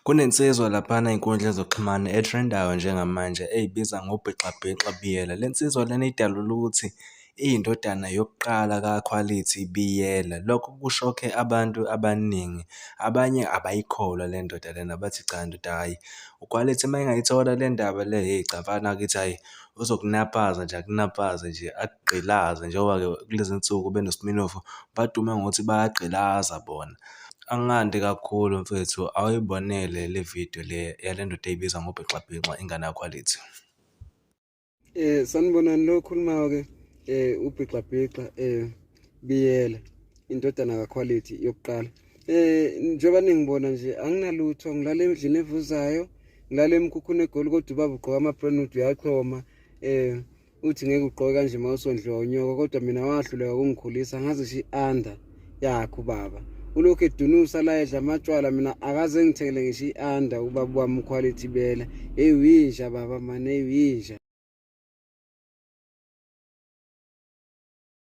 Kunensizwa laphana ey'nkundleni zokuxhumana etrendayo njengamanje ey'biza ngobhexabhexa Biyela. Le nsizwa lena idalelwe ukuthi iyindodana yokuqala kaKhwalithi Biyela. Lokho kushokhe abantu abaningi. Abanye abayikholwa le ndoda lena, bathi cha ndoda hhayi, uKhwalithi uma engayithola le ndaba le, hheyi cha mfana wakithi hhayi, uzokunapaza nje, akunapaze nje, akugqilaze njengoba-ke kulezi nsuku benoSminoff badume ngokuthi bayagqilaza bona. Angandi kakhulu mfethu, awuyibonele le video le yale ndoda eyibiza ngobhexabhexa inganakhwalithi. Sanibonani lo okhulumayo-ke ubhexabhexa Biyela, indodana kaKhwalithi yokuqala. Njengoba ningibona nje anginalutho, ngilala endlini evuzayo, ngilala emkhukhwini egoli, kodwa ubaba ugqoka ama-brandwood uyachoma. Uthi ngeke ugqoke kanje uma usondliwa unyoka, kodwa mina wahluleka ukungikhulisa, ngazi nje i-under yakhe ubaba. Ulokhu edunusa la edla amatshwala, mina akaze ngithengele ngisho i-under ubaba wami uKhwalithi Biyela. Ey'winja baba mane, ey'winja.